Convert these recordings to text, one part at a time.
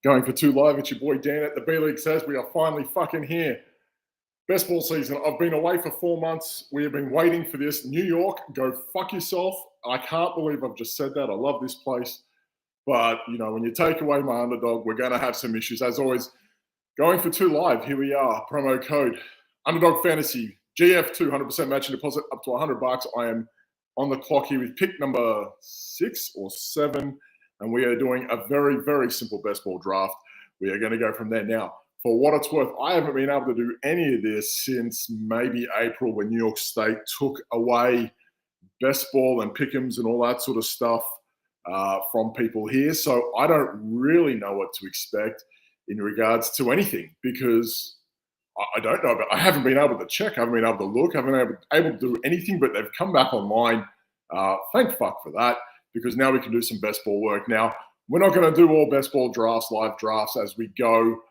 Going for two live, it's your boy Dan at the B League says we are finally fucking here. Best ball season. I've been away for 4 months. We have been waiting for this. New York, go fuck yourself. I can't believe I've just said that. I love this place. But, you know, when you take away my underdog, we're going to have some issues. As always, going for two live. Here we are. Promo code Underdog Fantasy. GF2, 100% matching deposit up to $100. I am on the clock here with pick number 6 or 7. And we are doing a very, very simple best ball draft. We are going to go from there. Now, for what it's worth, I haven't been able to do any of this since maybe April when New York State took away best ball and pick'ems and all that sort of stuff from people here. So I don't really know what to expect in regards to anything because I don't know. But I haven't been able to check. I haven't been able to look. I haven't been able to do anything, but they've come back online. Thank fuck for that, because now we can do some best ball work. Now, we're not going to do all best ball drafts, live drafts as we go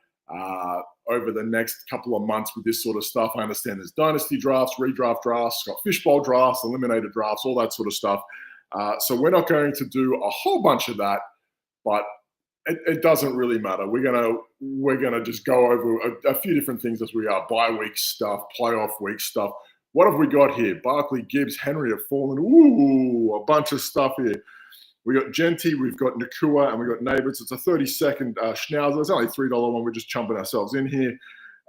over the next couple of months with this sort of stuff. I understand there's dynasty drafts, redraft drafts, got fishbowl drafts, eliminator drafts, all that sort of stuff. So we're not going to do a whole bunch of that, but it doesn't really matter. We're gonna just go over a few different things as we are: bye week stuff, playoff week stuff. What have we got here? Barkley, Gibbs, Henry have fallen. Ooh, a bunch of stuff here. We got Genty, we've got Nakua, and we've got Neighbors. It's a 30-second Schnauzer. It's only a $3 one. We're just chumping ourselves in here.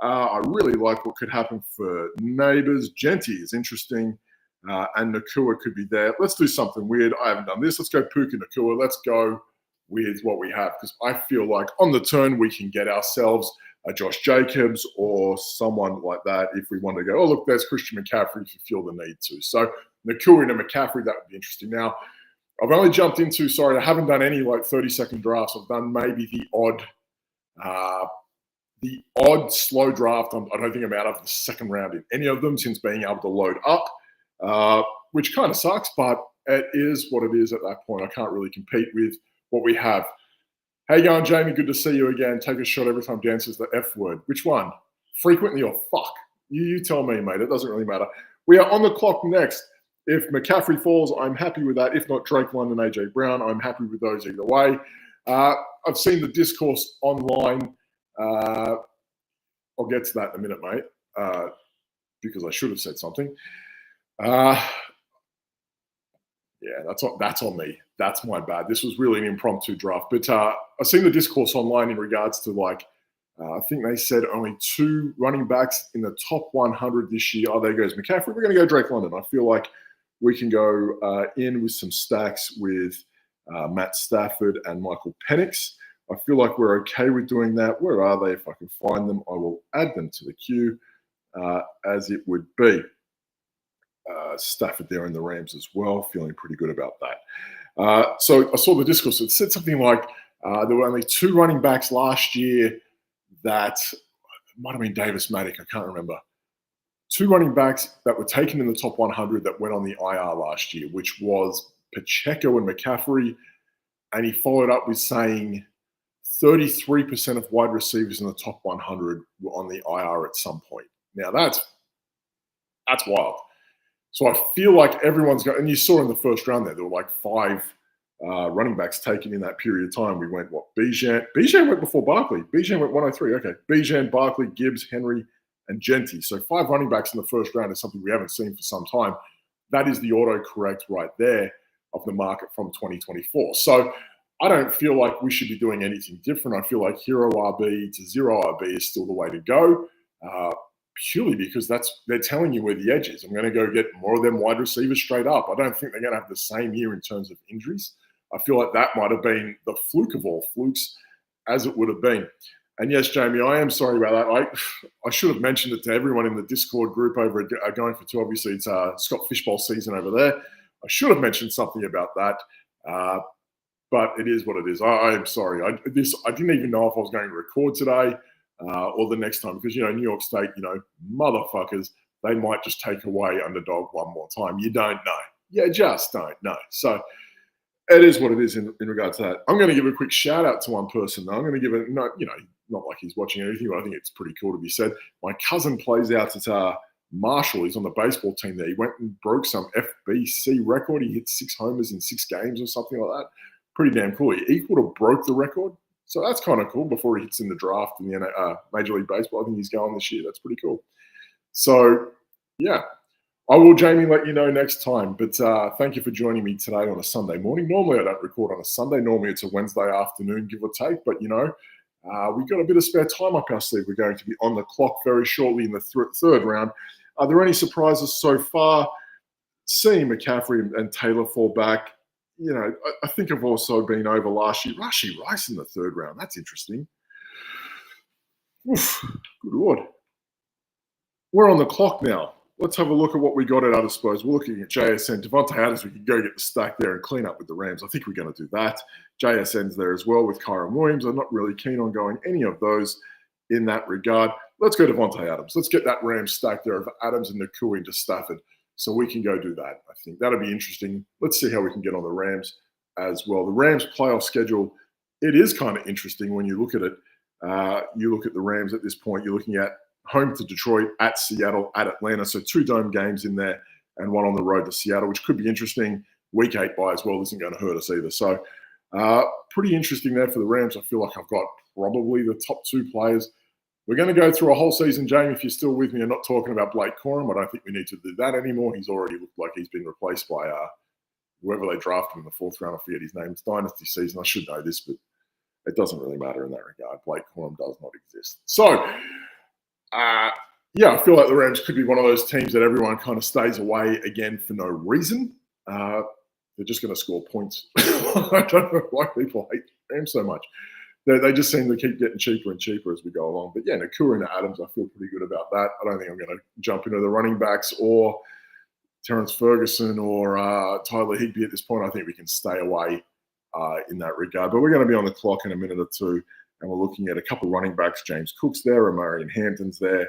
I really like what could happen for Neighbors. Genty is interesting, and Nakua could be there. Let's do something weird. I haven't done this. Let's go Puka Nakua. Let's go with what we have, because I feel like on the turn we can get ourselves a Josh Jacobs or someone like that if we want to go, oh, look, there's Christian McCaffrey if you feel the need to. So Nakua and McCaffrey, that would be interesting. Now, I've only jumped into, I haven't done any like 30-second drafts. I've done maybe the odd slow draft. I don't think I'm out of the second round in any of them since being able to load up, which kind of sucks, but it is what it is at that point. I can't really compete with what we have. How you going, Jamie? Good to see you again. Take a shot every time Dan says the F word. Which one? Frequently or fuck? You tell me, mate. It doesn't really matter. We are on the clock next. If McCaffrey falls, I'm happy with that. If not, Drake London, AJ Brown, I'm happy with those either way. I've seen the discourse online. I'll get to that in a minute, mate, because I should have said something. Yeah, that's on me. That's my bad. This was really an impromptu draft. But I've seen the discourse online in regards to I think they said only 2 running backs in the top 100 this year. Oh, there goes McCaffrey. We're going to go Drake London. I feel like we can go in with some stacks with Matt Stafford and Michael Penix. I feel like we're okay with doing that. Where are they? If I can find them, I will add them to the queue as it would be. Stafford there in the Rams as well. Feeling pretty good about that. So I saw the discourse. It said something like there were only 2 running backs last year that might have been Davis Maddock. I can't remember. 2 running backs that were taken in the top 100 that went on the IR last year, which was Pacheco and McCaffrey. And he followed up with saying 33% of wide receivers in the top 100 were on the IR at some point. Now that's wild. So I feel like everyone's got, and you saw in the first round there were like 5 running backs taken in that period of time. We went, Bijan went before Barkley. Bijan went 103. Okay. Bijan, Barkley, Gibbs, Henry, and Genty. So 5 running backs in the first round is something we haven't seen for some time. That is the autocorrect right there of the market from 2024. So I don't feel like we should be doing anything different. I feel like hero RB to zero RB is still the way to go. Purely because they're telling you where the edge is. I'm going to go get more of them wide receivers straight up. I don't think they're going to have the same year in terms of injuries. I feel like that might have been the fluke of all flukes, as it would have been. And yes, Jamie, I am sorry about that. I should have mentioned it to everyone in the Discord group over at Going for Two. Obviously, it's Scott Fishbowl season over there. I should have mentioned something about that, but it is what it is. I am sorry. I didn't even know if I was going to record today. Or the next time, because, New York State, motherfuckers, they might just take away underdog one more time. You don't know. You just don't know. So it is what it is in regards to that. I'm going to give a quick shout out to one person, though. I'm going to give it, not like he's watching anything, but I think it's pretty cool to be said. My cousin plays out at Marshall. He's on the baseball team there. He went and broke some FBC record. He hit 6 homers in 6 games or something like that. Pretty damn cool. He equaled or broke the record. So that's kind of cool before he hits in the draft in the Major League Baseball. I think he's going this year. That's pretty cool. So, yeah, I will, Jamie, let you know next time. But thank you for joining me today on a Sunday morning. Normally, I don't record on a Sunday. Normally, it's a Wednesday afternoon, give or take. But, we've got a bit of spare time up our sleeve. We're going to be on the clock very shortly in the third round. Are there any surprises so far? Seeing McCaffrey and Taylor fall back, I think I've also been over last year. Rashee Rice in the third round. That's interesting. Oof, good Lord. We're on the clock now. Let's have a look at what we got at other Spurs. We're looking at JSN. Devontae Adams, we can go get the stack there and clean up with the Rams. I think we're going to do that. JSN's there as well with Kyron Williams. I'm not really keen on going any of those in that regard. Let's go Devontae Adams. Let's get that Rams stack there of Adams and Nakua into Stafford so we can go do that. I think that'll be interesting. Let's see how we can get on the Rams as well. The Rams playoff schedule, it is kind of interesting when you look at it. You look at the Rams at this point, you're looking at home to Detroit, at Seattle, at Atlanta. So 2 dome games in there and 1 on the road to Seattle, which could be interesting. Week 8 bye as well isn't going to hurt us either. So pretty interesting there for the Rams. I feel like I've got probably the top 2 players. We're going to go through a whole season, Jamie, if you're still with me. I'm not talking about Blake Corum. I don't think we need to do that anymore. He's already looked like he's been replaced by whoever they drafted in the 4th round. I forget his name. It's dynasty season. I should know this, but it doesn't really matter in that regard. Blake Corum does not exist. So, I feel like the Rams could be one of those teams that everyone kind of stays away again for no reason. They're just going to score points. I don't know why people hate the Rams so much. They just seem to keep getting cheaper and cheaper as we go along. But yeah, Nakua and Adams, I feel pretty good about that. I don't think I'm going to jump into the running backs or Terrence Ferguson or Tyler Higbee at this point. I think we can stay away in that regard. But we're going to be on the clock in a minute or two. And we're looking at a couple of running backs. James Cook's there, Marion Hampton's there.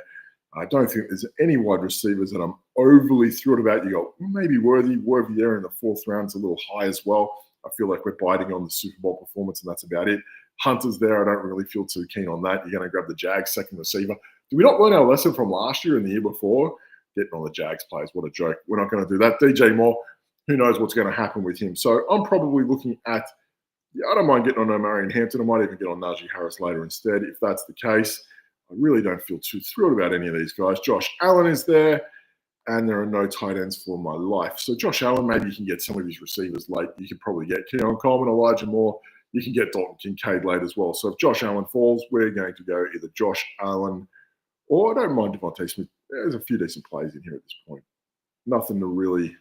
I don't think there's any wide receivers that I'm overly thrilled about. You go, maybe Worthy there in the 4th round is a little high as well. I feel like we're biting on the Super Bowl performance, and that's about it. Hunter's there. I don't really feel too keen on that. You're going to grab the Jags second receiver. Did we not learn our lesson from last year and the year before? Getting on the Jags players. What a joke. We're not going to do that. DJ Moore, who knows what's going to happen with him. So I'm probably looking at, I don't mind getting on Marion Hampton. I might even get on Najee Harris later instead if that's the case. I really don't feel too thrilled about any of these guys. Josh Allen is there, and there are no tight ends for my life. So Josh Allen, maybe you can get some of his receivers late. You can probably get Keon Coleman, Elijah Moore. You can get Dalton Kincaid late as well. So if Josh Allen falls, we're going to go either Josh Allen or I don't mind Devontae Smith. There's a few decent plays in here at this point. Nothing to really,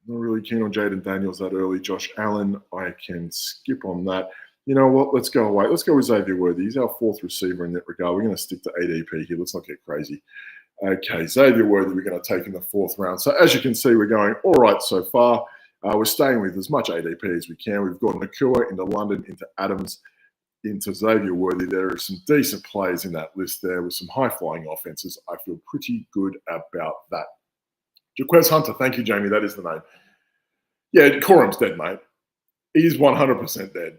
not really keen on Jaden Daniels that early. Josh Allen, I can skip on that. You know what? Let's go away. Let's go with Xavier Worthy. He's our 4th receiver in that regard. We're going to stick to ADP here. Let's not get crazy. Okay, Xavier Worthy, we're going to take in the 4th round. So as you can see, we're going all right so far. We're staying with as much ADP as we can. We've got Nakua into London, into Adams, into Xavier Worthy. There are some decent plays in that list there with some high-flying offenses. I feel pretty good about that. Jaquez Hunter, thank you, Jamie. That is the name. Yeah, Corum's dead, mate. He's 100% dead.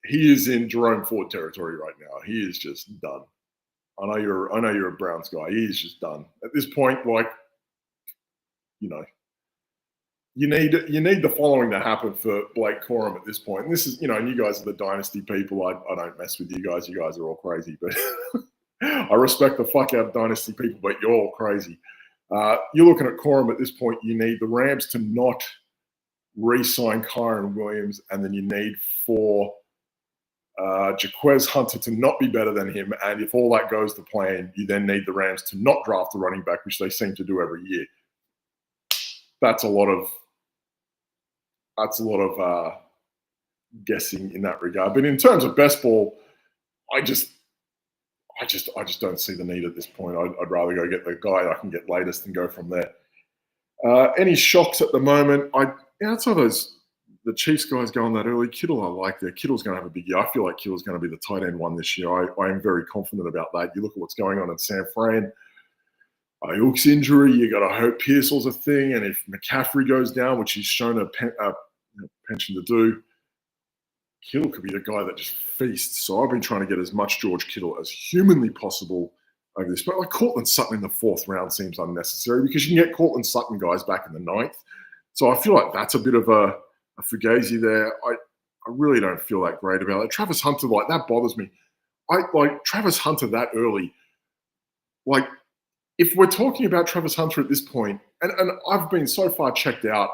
He is in Jerome Ford territory right now. He is just done. I know you're a Browns guy. He is just done. At this point, you need the following to happen for Blake Corum at this point. And this is, and you guys are the dynasty people. I don't mess with you guys. You guys are all crazy. But I respect the fuck out of dynasty people, but you're all crazy. You're looking at Corum at this point. You need the Rams to not re-sign Kyron Williams, and then you need for Jaquez Hunter to not be better than him. And if all that goes to plan, you then need the Rams to not draft a running back, which they seem to do every year. That's a lot of guessing in that regard. But in terms of best ball, I just don't see the need at this point. I'd rather go get the guy I can get latest and go from there. Any shocks at the moment? Outside those, the Chiefs guys going that early. Kittle, I like there. Kittle's going to have a big year. I feel like Kittle's going to be the tight end one this year. I am very confident about that. You look at what's going on in San Fran. Ayuk's injury, you got to hope Pearsall's a thing. And if McCaffrey goes down, which he's shown a penchant to do, Kittle could be the guy that just feasts. So I've been trying to get as much George Kittle as humanly possible over this. But like Cortland Sutton in the 4th round seems unnecessary because you can get Cortland Sutton guys back in the 9th. So I feel like that's a bit of a fugazi there. I really don't feel that great about it. Travis Hunter, like that bothers me. I like Travis Hunter that early. Like, if we're talking about Travis Hunter at this point, and I've been so far checked out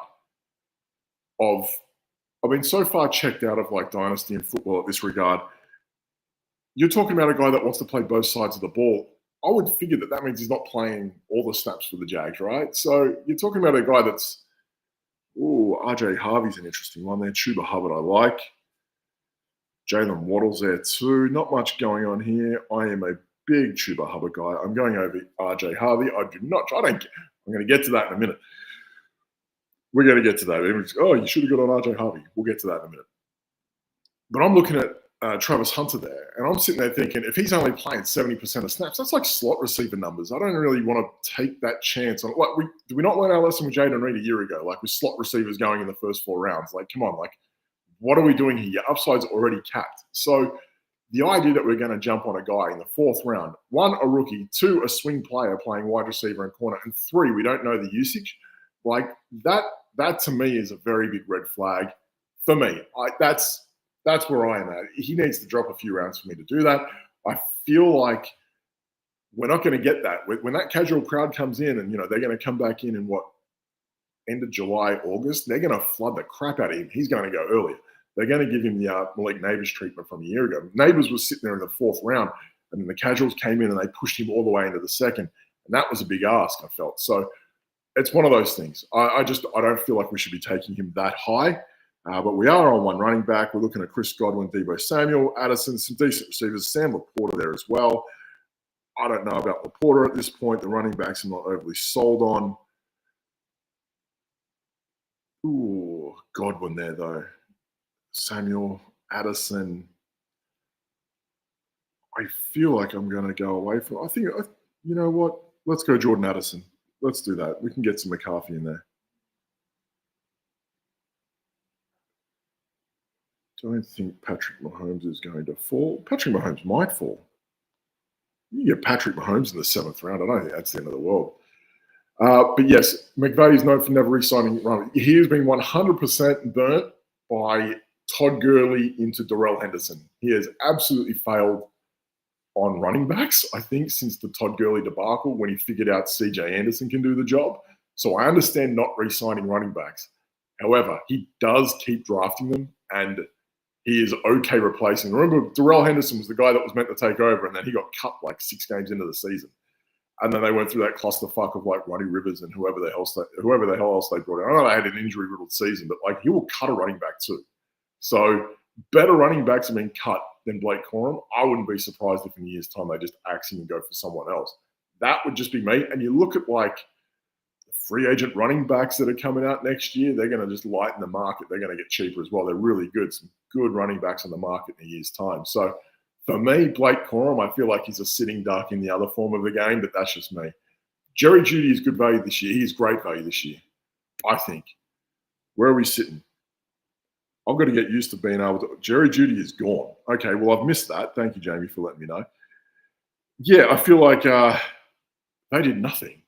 of like dynasty and football at this regard. You're talking about a guy that wants to play both sides of the ball. I would figure that means he's not playing all the snaps for the Jags, right? So you're talking about a guy that's, RJ Harvey's an interesting one there. Chuba Hubbard I like. Jalen Waddle's there too. Not much going on here. I am a big Chuba Hubbard guy. I'm going over RJ Harvey. I'm going to get to that in a minute. We're going to get to that. You should have got on RJ Harvey. We'll get to that in a minute. But I'm looking at Travis Hunter there, and I'm sitting there thinking, if he's only playing 70% of snaps, that's like slot receiver numbers. I don't really want to take that chance. Did we not learn our lesson with Jaden Reed a year ago? Like with slot receivers going in the first 4 rounds. Like, come on, like, what are we doing here? Your upside's already capped. So the idea that we're going to jump on a guy in the 4th round, 1, a rookie, 2, a swing player playing wide receiver and corner, and 3, we don't know the usage, like that to me is a very big red flag for me. That's where I am at. He needs to drop a few rounds for me to do that. I feel like we're not going to get that. When that casual crowd comes in and, they're going to come back in end of July, August, they're going to flood the crap out of him. He's going to go earlier. They're going to give him the Malik Neighbors treatment from a year ago. Neighbors was sitting there in the 4th round, and then the casuals came in and they pushed him all the way into the 2nd. And that was a big ask, I felt. So it's one of those things. I don't feel like we should be taking him that high. But we are on 1 running back. We're looking at Chris Godwin, Deebo Samuel, Addison, some decent receivers, Sam Laporta there as well. I don't know about Laporta at this point. The running backs I'm not overly sold on. Ooh, Godwin there though. Samuel, Addison. I feel like I'm going to go away from. You know what? Let's go Jordan Addison. Let's do that. We can get some McCarthy in there. Don't think Patrick Mahomes is going to fall. Patrick Mahomes might fall. You get Patrick Mahomes in the 7th round. I don't think that's the end of the world. But yes, McVay is known for never re-signing running. He has been 100% burnt by Todd Gurley into Darrell Henderson. He has absolutely failed on running backs, I think, since the Todd Gurley debacle when he figured out CJ Anderson can do the job. So I understand not re-signing running backs. However, he does keep drafting them, and he is okay replacing. Remember, Darrell Henderson was the guy that was meant to take over, and then he got cut like 6 games into the season. And then they went through that clusterfuck of like Ronnie Rivers and whoever the hell else they brought in. I know they had an injury-riddled season, but like he will cut a running back too. So better running backs are being cut than Blake Corum. I wouldn't be surprised if in a year's time they just axe him and go for someone else. That would just be me. And you look at like the free agent running backs that are coming out next year, they're going to just lighten the market. They're going to get cheaper as well. They're really good. Some good running backs on the market in a year's time. So for me, Blake Corum, I feel like he's a sitting duck in the other form of the game, but that's just me. Jerry Jeudy is good value this year. He's great value this year, I think. Where are we sitting? I've got to get used to being able to. Jerry Jeudy is gone. Okay, well, I've missed that. Thank you, Jamie, for letting me know. Yeah, I feel like they did nothing.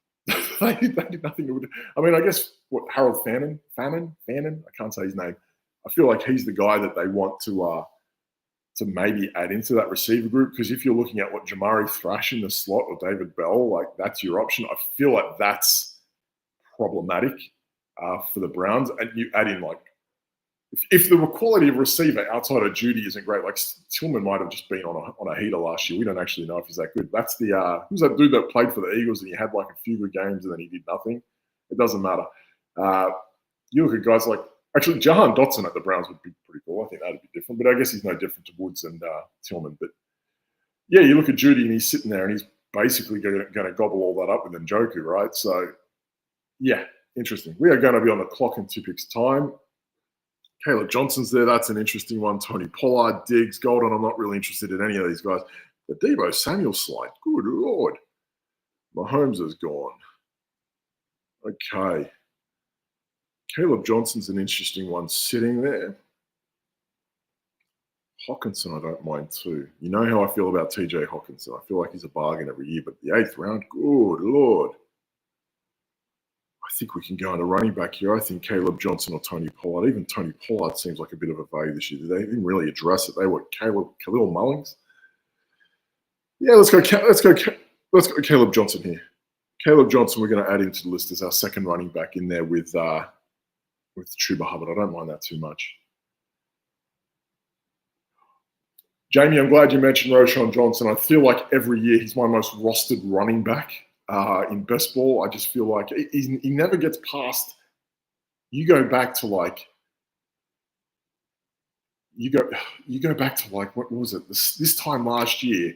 they did nothing. I mean, I guess Harold Fannin? I can't say his name. I feel like he's the guy that they want to maybe add into that receiver group, because if you're looking at what Jamari Thrash in the slot or David Bell, like that's your option. I feel like that's problematic for the Browns. And you add in like, if the quality of receiver outside of Jeudy isn't great, like Tillman might have just been on a heater last year. We don't actually know if he's that good. That's the who's that dude that played for the Eagles and he had like a few good games and then he did nothing. It doesn't matter. You look at guys like actually Jahan Dotson at the Browns would be pretty cool. I think that'd be different, but I guess he's no different to Woods and Tillman. But yeah, you look at Jeudy and he's sitting there and he's basically going to gobble all that up with Njoku, right? So yeah, interesting. We are going to be on the clock in 2 picks time. Caleb Johnson's there. That's an interesting one. Tony Pollard, Diggs, Golden. I'm not really interested in any of these guys. The Deebo Samuel slide. Good Lord. Mahomes is gone. Okay. Caleb Johnson's an interesting one sitting there. Hawkinson, I don't mind too. You know how I feel about TJ Hawkinson. I feel like he's a bargain every year, but the 8th round, good Lord. think we can go into running back here. I think Caleb Johnson or Tony Pollard. Even Tony Pollard seems like a bit of a value this year. They didn't really address it. They were Khalil Mullings. Yeah, let's go Caleb Johnson here. Caleb Johnson, we're going to add into the list as our second running back in there with Chuba Hubbard. I don't mind that too much. Jamie, I'm glad you mentioned Roschon Johnson. I feel like every year he's my most rostered running back in best ball. I just feel like he never gets past. You go back to like what was it? This time last year,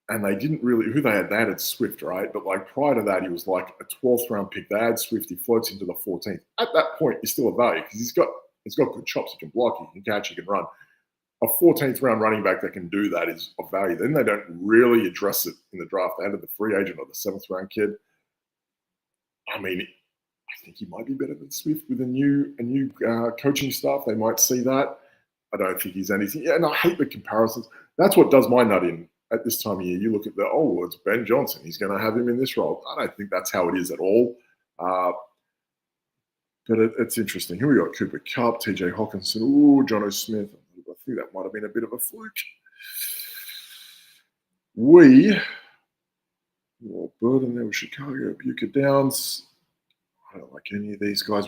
and they didn't really who they had Swift, right? But like prior to that, he was like a 12th round pick. They had Swift. He floats into the 14th. At that point, he's still a value because he's got good chops. He can block. He can catch. He can run. A 14th round running back that can do that is of value. Then they don't really address it in the draft. They added the free agent or the 7th round kid. I mean, I think he might be better than Swift with a new coaching staff. They might see that. I don't think he's anything. Yeah, and I hate the comparisons. That's what does my nut in at this time of year. You look at it's Ben Johnson. He's going to have him in this role. I don't think that's how it is at all. But it's interesting. Here we got Cooper Kupp, TJ Hawkinson, Jono Smith. I think that might have been a bit of a fluke. Burden there with Chicago, Buca Downs. I don't like any of these guys.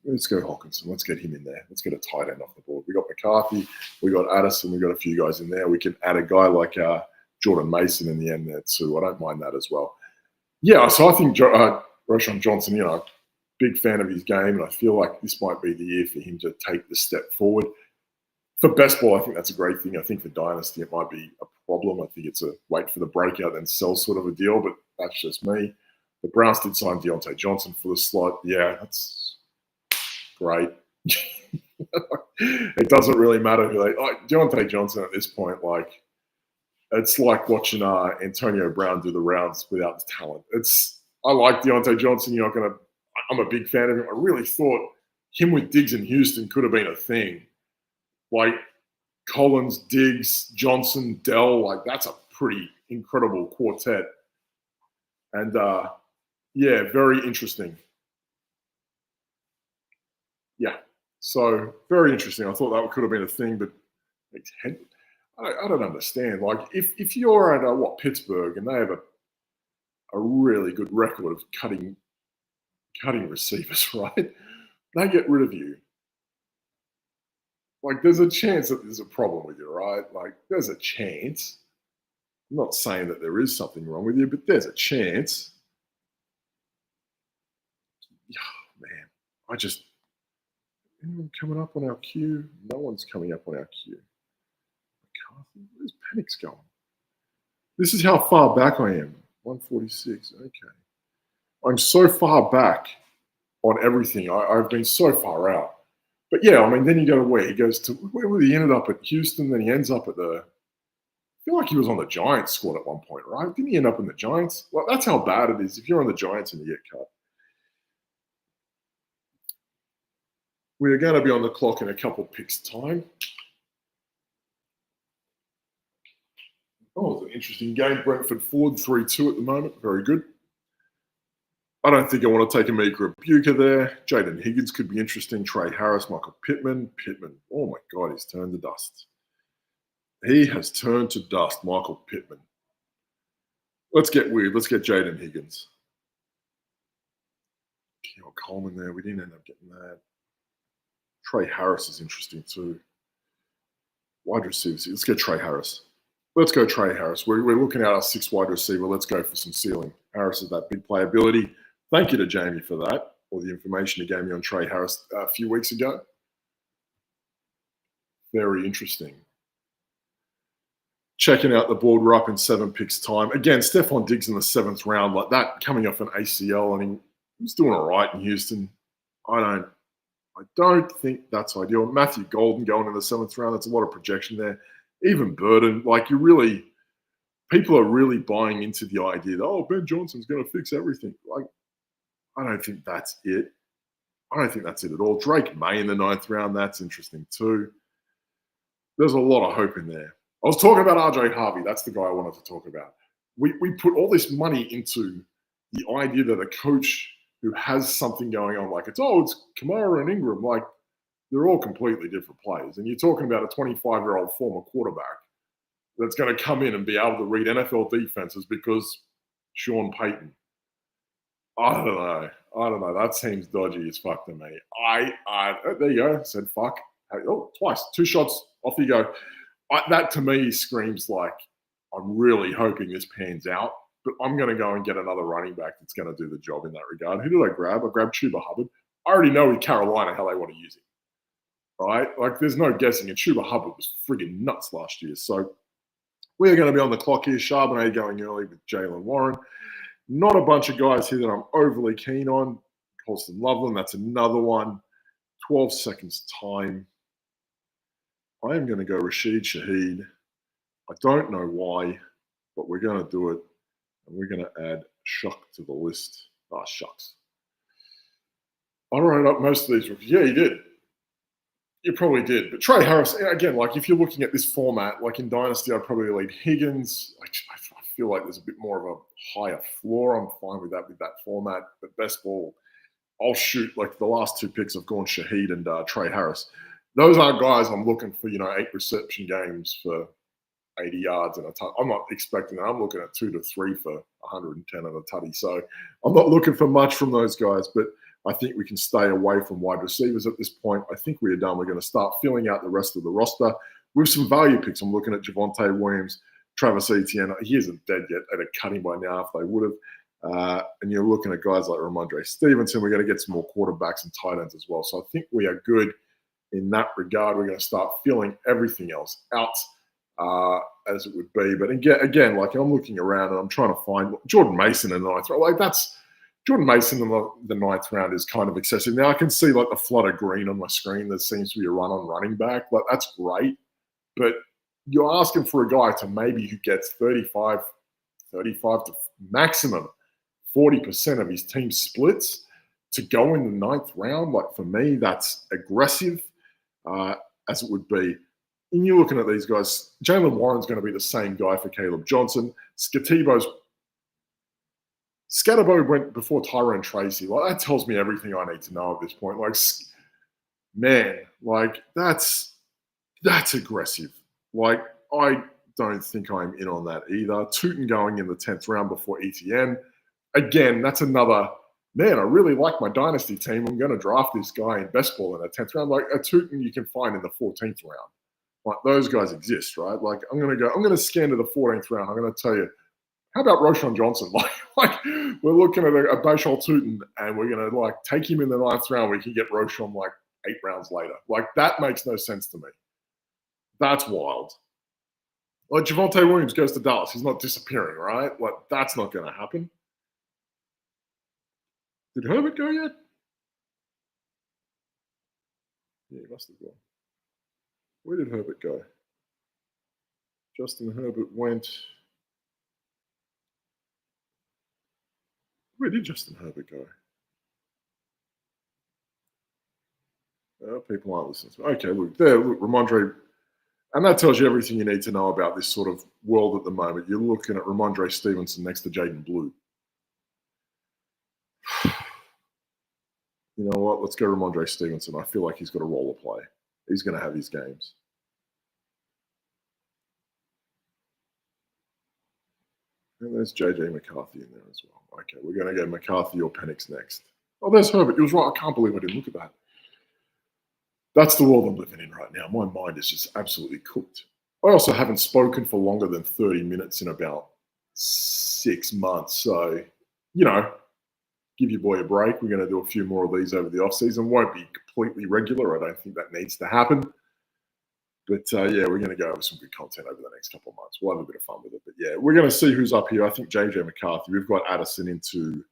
Let's go Hawkinson. Let's get him in there. Let's get a tight end off the board. We got McCarthy. We got Addison. We got a few guys in there. We can add a guy like Jordan Mason in the end there too. I don't mind that as well. Yeah, so I think Roschon Johnson, big fan of his game, and I feel like this might be the year for him to take the step forward. For best ball, I think that's a great thing. I think for Dynasty, it might be a problem. I think it's a wait for the breakout then sell sort of a deal, but that's just me. The Browns did sign Deontay Johnson for the slot. Yeah, that's great. It doesn't really matter who Deontay Johnson at this point, it's like watching Antonio Brown do the rounds without the talent. I like Deontay Johnson. I'm a big fan of him. I really thought him with Diggs in Houston could have been a thing. Like Collins, Diggs, Johnson, Dell, that's a pretty incredible quartet. And very interesting. Yeah, so very interesting. I thought that could have been a thing, but I don't understand. If you're at Pittsburgh and they have a really good record of cutting receivers, right? They get rid of you. There's a chance that there's a problem with you, right? There's a chance. I'm not saying that there is something wrong with you, but there's a chance. Oh, man, anyone coming up on our queue? No one's coming up on our queue. McCarthy, where's Penix going? This is how far back I am. 146. Okay. I'm so far back on everything. I've been so far out. But yeah, then you go to where? He goes to where he ended up at Houston, then he ends up at I feel like he was on the Giants squad at one point, right? Didn't he end up in the Giants? Well, that's how bad it is if you're on the Giants and you get cut. We're going to be on the clock in a couple picks time. Oh, it's an interesting game. Brentford Ford 3-2 at the moment. Very good. I don't think I want to take a Mika Ibuka there. Jaden Higgins could be interesting. Trey Harris, Michael Pittman. Oh my God, he's turned to dust. He has turned to dust, Michael Pittman. Let's get weird. Let's get Jaden Higgins. Keon Coleman there. We didn't end up getting that. Trey Harris is interesting too. Wide receivers. Let's get Trey Harris. Let's go Trey Harris. We're looking at our 6th wide receiver. Let's go for some ceiling. Harris has that big playability. Thank you to Jamie for that, all the information he gave me on Trey Harris a few weeks ago. Very interesting. Checking out the board, we're up in 7 picks time. Again, Stephon Diggs in the 7th round, like that, coming off an ACL, and he's doing all right in Houston. I don't think that's ideal. Matthew Golden going in the 7th round, that's a lot of projection there. Even Burden, people are really buying into the idea that, Ben Johnson's going to fix everything. I don't think that's it. I don't think that's it at all. Drake May in the 9th round, that's interesting too. There's a lot of hope in there. I was talking about RJ Harvey. That's the guy I wanted to talk about. We put all this money into the idea that a coach who has something going on. Like it's Kamara and Ingram. Like they're all completely different players. And you're talking about a 25-year-old former quarterback that's going to come in and be able to read NFL defenses because Sean Payton. I don't know. That seems dodgy as fuck to me. There you go. Said fuck. Oh, twice. 2 shots. Off you go. That to me screams like I'm really hoping this pans out. But I'm going to go and get another running back that's going to do the job in that regard. Who did I grab? I grabbed Chuba Hubbard. I already know in Carolina how they want to use him. Right? Like there's no guessing. And Chuba Hubbard was friggin' nuts last year. So we're going to be on the clock here. Charbonnet going early with Jalen Warren. Not a bunch of guys here that I'm overly keen on. Colston Loveland, that's another one. 12 seconds time. I am going to go Rashid Shaheed. I don't know why, but we're going to do it. And we're going to add Shuck to the list. Shucks. I wrote up most of these rookies. Yeah, you did. You probably did. But Trey Harris, again, like if you're looking at this format, like in Dynasty, I'd probably lead Higgins. I feel like there's a bit more of a higher floor. I'm fine with that format. But best ball, I'll shoot like the last 2 picks have gone Shaheed and Trey Harris. Those aren't guys I'm looking for, 8 reception games for 80 yards and a touch. I'm not expecting that. I'm looking at 2 to 3 for 110 and a tutty. So I'm not looking for much from those guys, but I think we can stay away from wide receivers at this point. I think we are done. We're going to start filling out the rest of the roster with some value picks. I'm looking at Javonte Williams, Travis Etienne. He isn't dead yet. They'd have cut him by now if they would have. And you're looking at guys like Ramondre Stevenson. We're going to get some more quarterbacks and tight ends as well. So I think we are good in that regard. We're going to start filling everything else out as it would be. But again, like I'm looking around and I'm trying to find Jordan Mason in the 9th round. Like that's Jordan Mason in the 9th round is kind of excessive. Now I can see like the flood of green on my screen. There seems to be a run on running back. Like that's great. But you're asking for a guy to maybe who gets 35 to maximum 40% of his team splits to go in the 9th round. Like for me, that's aggressive as it would be. And you're looking at these guys. Jalen Warren's going to be the same guy for Caleb Johnson. Scatterbo went before Tyrone Tracy. Like that tells me everything I need to know at this point. Like, man, like that's aggressive. Like I don't think I'm in on that either. Tootin going in the 10th round before ETN. Again, that's another, man, I really like my dynasty team. I'm going to draft this guy in best ball in the 10th round. Like a Tootin you can find in the 14th round. Like those guys exist, right? Like I'm going to scan to the 14th round. I'm going to tell you, how about Roshan Johnson? Like we're looking at a Bashal Tootin and we're going to like take him in the 9th round. We can get Roshan like 8 rounds later. Like that makes no sense to me. That's wild. Like Javonte Williams goes to Dallas. He's not disappearing, right? Like that's not going to happen. Did Herbert go yet? Yeah, he must have gone. Where did Herbert go? Justin Herbert went. Where did Justin Herbert go? People aren't listening to me. Okay, look, Ramondre. And that tells you everything you need to know about this sort of world at the moment. You're looking at Ramondre Stevenson next to Jaden Blue. You know what? Let's go Ramondre Stevenson. I feel like he's got a role to play. He's going to have his games. And there's JJ McCarthy in there as well. Okay, we're going to go McCarthy or Penix next. Oh, there's Herbert. He was right. I can't believe I didn't look at that. That's the world I'm living in right now. My mind is just absolutely cooked. I also haven't spoken for longer than 30 minutes in about 6 months. So, give your boy a break. We're going to do a few more of these over the offseason. Won't be completely regular. I don't think that needs to happen. But, yeah, we're going to go over some good content over the next couple of months. We'll have a bit of fun with it. But, yeah, we're going to see who's up here. I think JJ McCarthy. We've got Addison into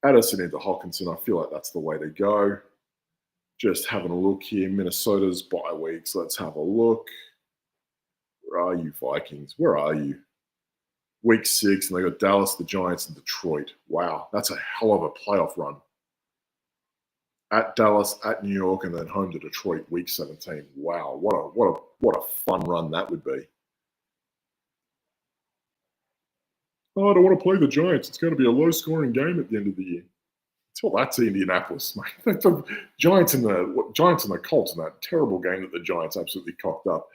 Hawkinson. I feel like that's the way to go. Just having a look here. Minnesota's bye weeks. Let's have a look. Where are you, Vikings? Where are you? Week 6, and they got Dallas, the Giants, and Detroit. Wow, that's a hell of a playoff run. At Dallas, at New York, and then home to Detroit, week 17. Wow, what a fun run that would be. Oh, I don't want to play the Giants. It's going to be a low-scoring game at the end of the year. Well, that's Indianapolis, mate. The Giants and the Colts in that terrible game that the Giants absolutely cocked up.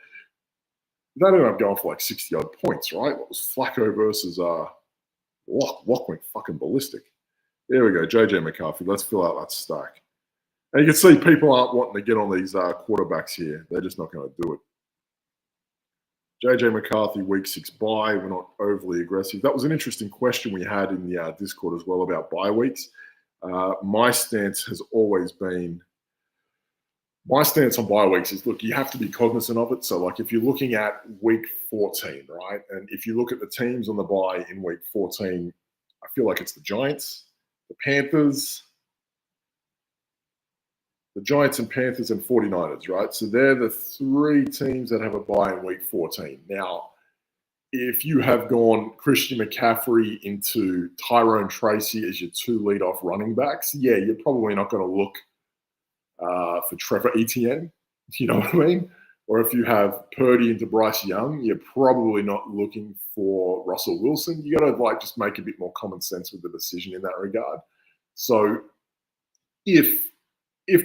That ended up going for like 60-odd points, right? What was Flacco versus Lock went fucking ballistic. There we go, JJ McCarthy. Let's fill out that stack. And you can see people aren't wanting to get on these quarterbacks here. They're just not going to do it. JJ McCarthy, week 6 bye. We're not overly aggressive. That was an interesting question we had in the Discord as well about bye weeks. My stance has always been, my stance on bye weeks is, look, you have to be cognizant of it. So, like, if you're looking at week 14, right, and if you look at the teams on the bye in week 14, I feel like it's the Giants, the Panthers, and 49ers, right? So they're the 3 teams that have a bye in week 14. Now, if you have gone Christian McCaffrey into Tyrone Tracy as your 2 leadoff running backs, yeah, you're probably not going to look for Trevor Etienne, you know what I mean? Or if you have Purdy into Bryce Young, you're probably not looking for Russell Wilson. You got to just make a bit more common sense with the decision in that regard. So if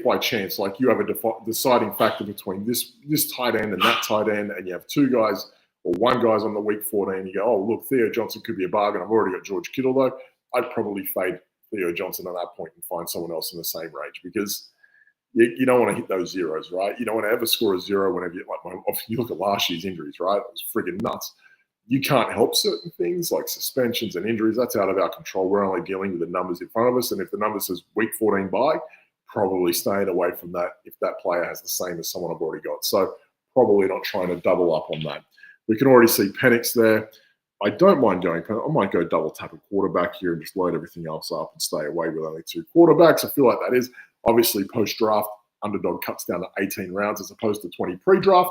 by chance, you have a deciding factor between this tight end and that tight end, and you have 2 guys or 1 guy's on the week 14, you go, oh, look, Theo Johnson could be a bargain. I've already got George Kittle, though. I'd probably fade Theo Johnson at that point and find someone else in the same range, because you don't want to hit those zeros, right? You don't want to ever score a 0 whenever you look at last year's injuries, right? It was friggin' nuts. You can't help certain things like suspensions and injuries. That's out of our control. We're only dealing with the numbers in front of us. And if the number says week 14 bye, probably staying away from that if that player has the same as someone I've already got. So probably not trying to double up on that. We can already see Penix there. I don't mind going. I might go double tap a quarterback here and just load everything else up and stay away with only 2 quarterbacks. I feel like that is obviously post-draft. Underdog cuts down to 18 rounds as opposed to 20 pre-draft.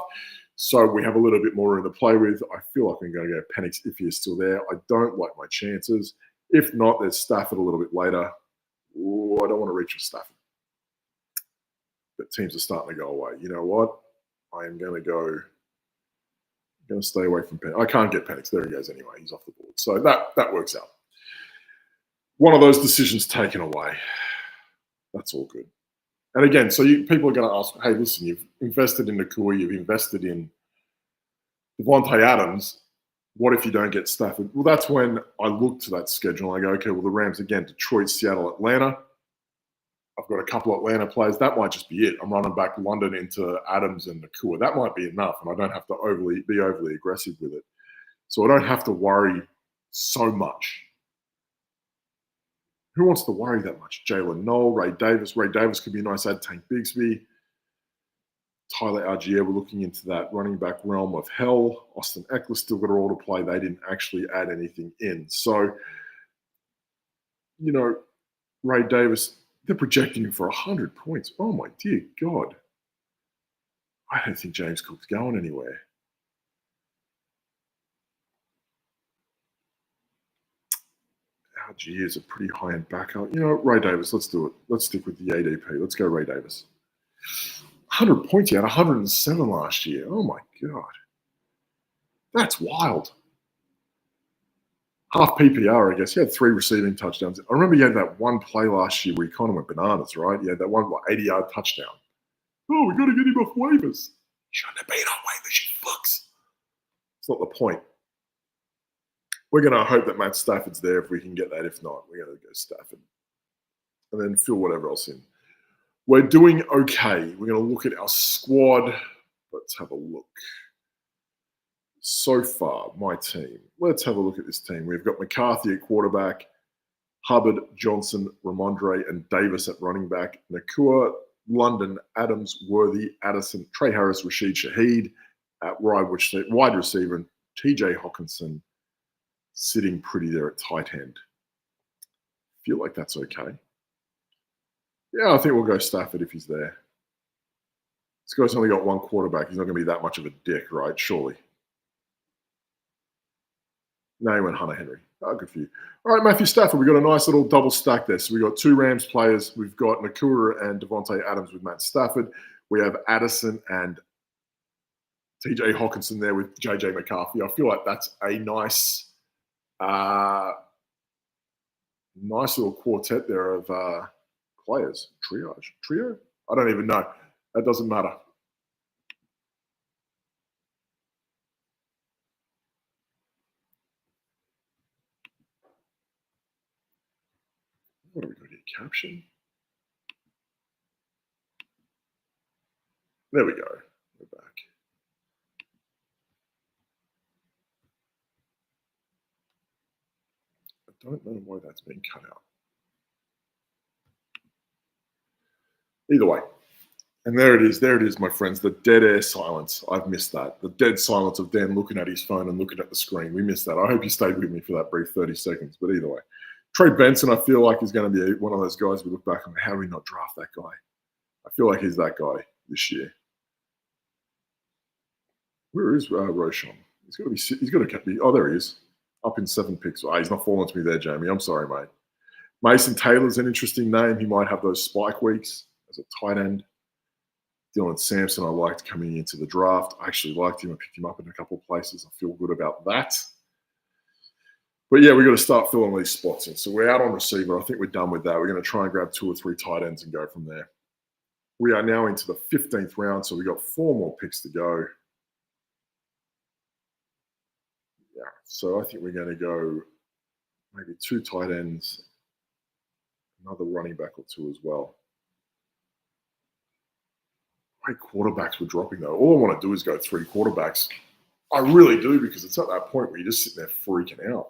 So we have a little bit more room to play with. I feel like I'm going to go Penix if he is still there. I don't like my chances. If not, there's Stafford a little bit later. Ooh, I don't want to reach for Stafford. But teams are starting to go away. You know what? I am going to stay away from Penix. I can't get Penix. There he goes anyway. He's off the board. So that works out. One of those decisions taken away. That's all good. And again, so people are going to ask, hey, listen, you've invested in Nakua, you've invested in Devontae Adams. What if you don't get Stafford? Well, that's when I look to that schedule and I go, okay, well, the Rams again, Detroit, Seattle, Atlanta. I've got a couple of Atlanta players. That might just be it. I'm running back London into Adams and Nakua. That might be enough, and I don't have to be overly aggressive with it. So I don't have to worry so much. Who wants to worry that much? Jalen Noel, Ray Davis. Ray Davis could be a nice add. Tank Bigsby. Tyler Algier, we're looking into that running back realm of hell. Austin Eckler still got a role to play. They didn't actually add anything in. So, Ray Davis, they're projecting him for 100 points. Oh, my dear God. I don't think James Cook's going anywhere. Algier is a pretty high-end backup. Ray Davis, let's do it. Let's stick with the ADP. Let's go Ray Davis. 100 points. He had 107 last year. Oh, my God. That's wild. Half PPR, I guess. He had 3 receiving touchdowns. I remember he had that one play last year where he kind of went bananas, right? He had that one 80-yard touchdown. Oh, we got to get him off waivers. Shouldn't have been on waivers, you fucks. It's not the point. We're going to hope that Matt Stafford's there if we can get that. If not, we're going to go Stafford. And then fill whatever else in. We're doing okay. We're going to look at our squad. Let's have a look. So far, my team. Let's have a look at this team. We've got McCarthy at quarterback, Hubbard, Johnson, Ramondre, and Davis at running back, Nakua, London, Adams, Worthy, Addison, Trey Harris, Rashid Shaheed at wide receiver, and TJ Hawkinson sitting pretty there at tight end. Feel like that's okay. Yeah, I think we'll go Stafford if he's there. This guy's only got 1 quarterback. He's not going to be that much of a dick, right? Surely. No, he went Hunter Henry. Oh, good for you. All right, Matthew Stafford, we've got a nice little double stack there. So we've got 2 Rams players. We've got Nakua and Devontae Adams with Matt Stafford. We have Addison and TJ Hawkinson there with JJ McCarthy. I feel like that's a nice Nice little quartet there of players. Trio? I don't even know. That doesn't matter. What do we got here? Caption? There we go. We're back. I don't know why that's been cut out. Either way. And there it is, my friends, the dead air silence. I've missed that. The dead silence of Dan looking at his phone and looking at the screen. We missed that. I hope you stayed with me for that brief 30 seconds. But either way, Trey Benson, I feel like is going to be one of those guys we look back and how do we not draft that guy? I feel like he's that guy this year. Where is Roshan? He's got to be. Oh, there he is. Up in 7 picks. Oh, he's not falling to me there, Jamie. I'm sorry, mate. Mason Taylor's an interesting name. He might have those spike weeks as a tight end. Dylan Sampson, I liked coming into the draft. I actually liked him. I picked him up in a couple of places. I feel good about that. But yeah, we've got to start filling these spots in. So we're out on receiver. I think we're done with that. We're going to try and grab 2 or 3 tight ends and go from there. We are now into the 15th round, so we've got 4 more picks to go. Yeah, so I think we're going to go maybe 2 tight ends, another running back or 2 as well. Quarterbacks were dropping though. All I want to do is go 3 quarterbacks. I really do, because it's at that point where you're just sitting there freaking out.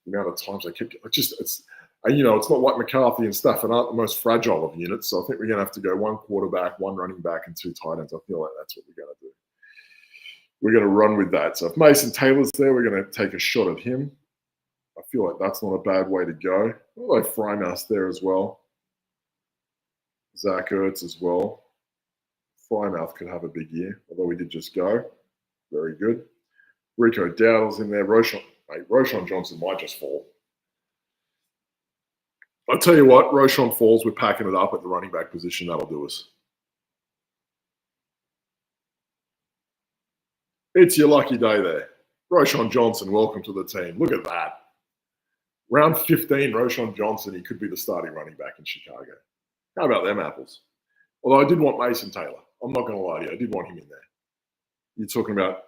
The amount of times I kept it's not like McCarthy and Stafford aren't the most fragile of units. So I think we're going to have to go 1 quarterback, 1 running back, and 2 tight ends. I feel like that's what we're going to do. We're going to run with that. So if Mason Taylor's there, we're going to take a shot at him. I feel like that's not a bad way to go. Although Frymouse there as well. Zach Ertz as well. Frymouth could have a big year, although we did just go. Very good. Rico Dowdle's in there. Roshan Johnson might just fall. I'll tell you what, Roshan falls, we're packing it up at the running back position. That'll do us. It's your lucky day there. Roshan Johnson, welcome to the team. Look at that. Round 15, Roshan Johnson, he could be the starting running back in Chicago. How about them apples? Although I did want Mason Taylor. I'm not going to lie to you. I did want him in there. You're talking about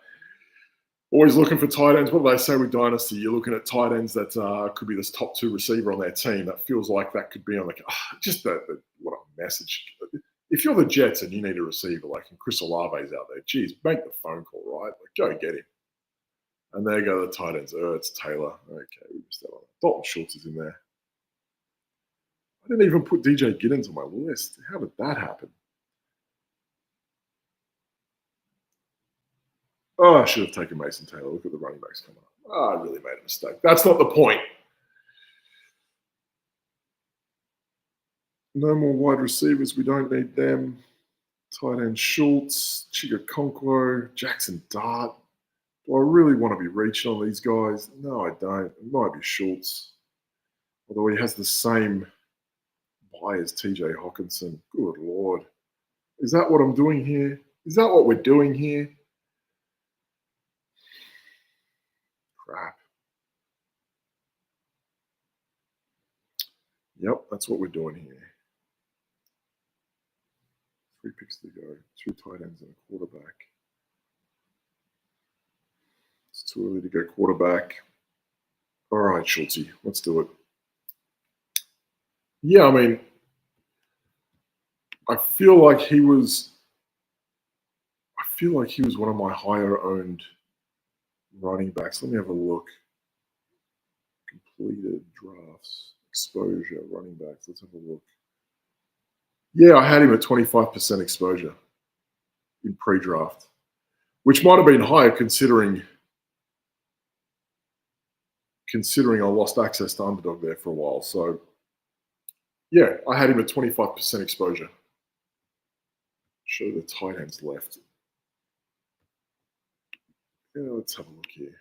always looking for tight ends. What do they say with Dynasty? You're looking at tight ends that could be this top 2 receiver on their team. That feels like that could be on what a message. If you're the Jets and you need a receiver, like and Chris Olave's out there, geez, make the phone call, right? Like, go get him. And there go the tight ends. It's Taylor. Okay, we missed that one. Dalton Schultz is in there. I didn't even put DJ Giddens on my list. How did that happen? Oh, I should have taken Mason Taylor. Look at the running backs coming up. Oh, I really made a mistake. That's not the point. No more wide receivers. We don't need them. Tight end Schultz, Chigakonkwo, Jackson Dart. Do I really want to be reaching on these guys? No, I don't. It might be Schultz. Although he has the same buy as TJ Hawkinson. Good Lord. Is that what I'm doing here? Is that what we're doing here? Crap. Yep, that's what we're doing here. 3 picks to go, 2 tight ends and a quarterback. It's too early to go quarterback. All right, Schultz, let's do it. Yeah, I mean, I feel like he was one of my higher owned running backs. Let me have a look. Completed drafts, exposure, running backs. Let's have a look. Yeah, I had him at 25% exposure in pre-draft, which might have been higher considering I lost access to Underdog there for a while. So, yeah, I had him at 25% exposure. Show the tight ends left. Yeah, let's have a look here.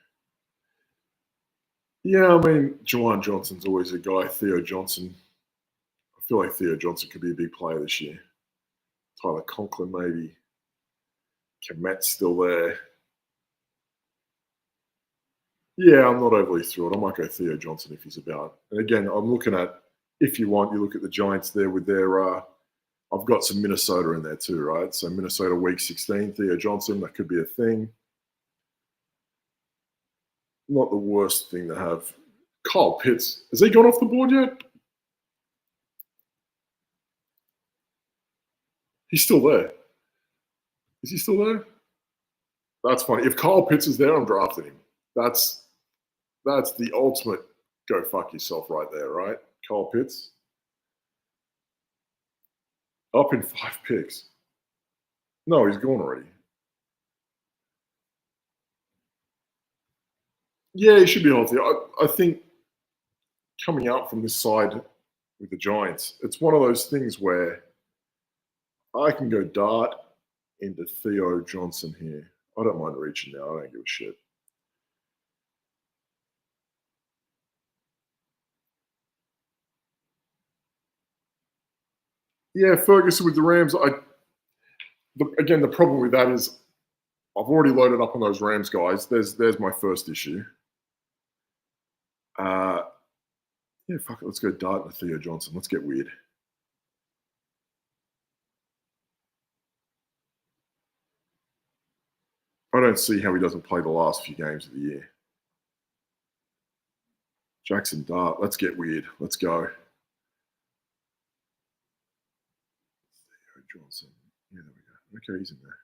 Yeah, I mean, Juwan Johnson's always a guy. Theo Johnson. I feel like Theo Johnson could be a big player this year. Tyler Conklin, maybe. Komet's still there. Yeah, I'm not overly thrilled. I might go Theo Johnson if he's about. And again, I'm looking at, if you want, you look at the Giants there with their, I've got some Minnesota in there too, right? So Minnesota week 16, Theo Johnson, that could be a thing. Not the worst thing to have. Kyle Pitts, has he gone off the board yet? He's still there. Is he still there? That's funny. If Kyle Pitts is there, I'm drafting him. That's the ultimate go fuck yourself right there, right? Kyle Pitts. Up in 5 picks. No, he's gone already. Yeah, he should be healthy. I think coming out from this side with the Giants, it's one of those things where I can go dart into Theo Johnson here. I don't mind reaching now. I don't give a shit. Yeah, Ferguson with the Rams. Again, the problem with that is I've already loaded up on those Rams guys. There's my first issue. Yeah, fuck it. Let's go dart into Theo Johnson. Let's get weird. I don't see how he doesn't play the last few games of the year. Jackson Dart. Let's get weird. Let's go. Theo Johnson. Yeah, there we go. Okay, he's in there.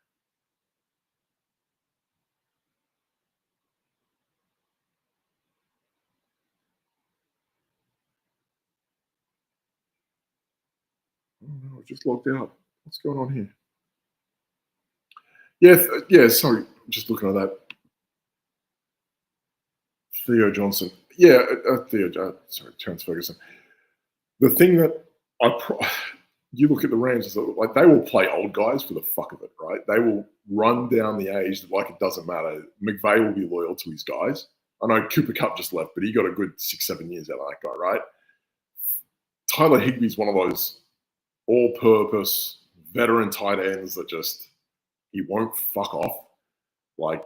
Oh no, I've just logged out. What's going on here? Yeah. Sorry, just looking at that. Theo Johnson. Yeah, sorry, Terrence Ferguson. The thing that you look at the Rams, is like they will play old guys for the fuck of it, right? They will run down the age like it doesn't matter. McVay will be loyal to his guys. I know Cooper Cup just left, but he got a good 6-7 years out of that guy, right? Tyler Higbee's one of those all-purpose veteran tight ends that just he won't fuck off. Like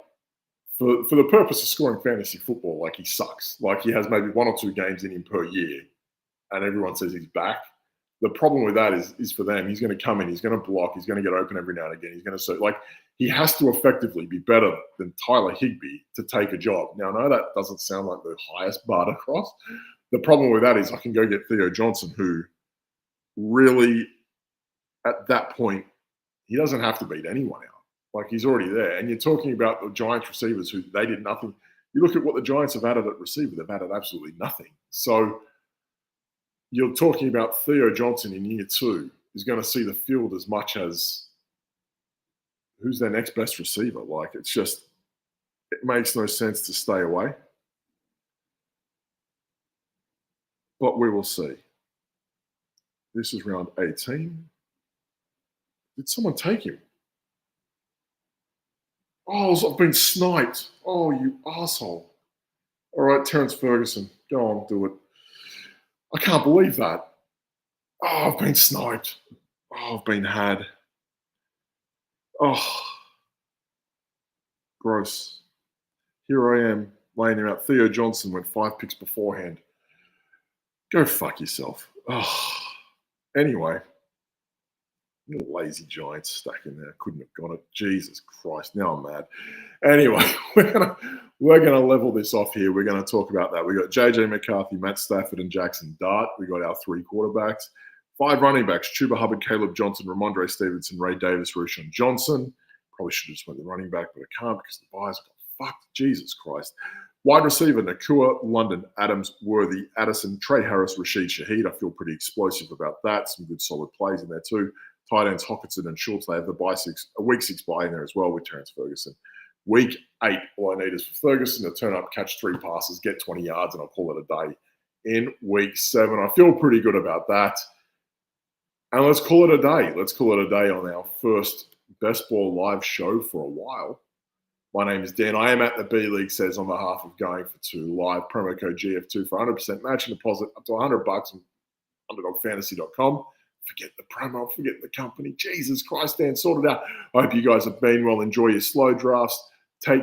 for the purpose of scoring fantasy football, like he sucks. Like he has maybe 1 or 2 games in him per year, and everyone says he's back. The problem with that is for them, he's going to come in, he's going to block, he's going to get open every now and again. He's going to like he has to effectively be better than Tyler Higbee to take a job. Now, I know that doesn't sound like the highest bar to cross. The problem with that is I can go get Theo Johnson, who really, at that point, he doesn't have to beat anyone out. Like he's already there. And you're talking about the Giants receivers who they did nothing. You look at what the Giants have added at receiver, they've added absolutely nothing. So you're talking about Theo Johnson in year 2 is going to see the field as much as who's their next best receiver. Like it's just, it makes no sense to stay away. But we will see. This is round 18. Did someone take him? Oh, I've been sniped. Oh, you asshole. All right, Terrence Ferguson. Go on, do it. I can't believe that. Oh, I've been sniped. Oh, I've been had. Oh, gross. Here I am laying him out. Theo Johnson went 5 picks beforehand. Go fuck yourself. Oh. Anyway, lazy Giants stuck in there. Couldn't have got it. Jesus Christ. Now I'm mad. Anyway, we're gonna level this off here. We're gonna talk about that. We got JJ McCarthy, Matt Stafford, and Jackson Dart. We got our 3 quarterbacks. 5 running backs: Chuba Hubbard, Caleb Johnson, Ramondre Stevenson, Ray Davis, Roshan Johnson. Probably should have just went the running back, but I can't because the buys got fucked. Jesus Christ. Wide receiver: Nakua, London, Adams, Worthy, Addison, Trey Harris, Rashid Shaheed. I feel pretty explosive about that. Some good solid plays in there too. Tight ends Hockenson and Schultz. They have a week 6 bye in there as well with Terrence Ferguson. Week 8, all I need is for Ferguson to turn up, catch 3 passes, get 20 yards, and I'll call it a day. In week 7, I feel pretty good about that. And let's call it a day. Let's call it a day on our first Bestball live show for a while. My name is Dan. I am at the B League Says on behalf of Going for 2 Live. Promo code GF2 for 100% matching deposit up to $100 on underdogfantasy.com. Forget the promo, forget the company. Jesus Christ, Dan, sort it out. I hope you guys have been well. Enjoy your slow drafts.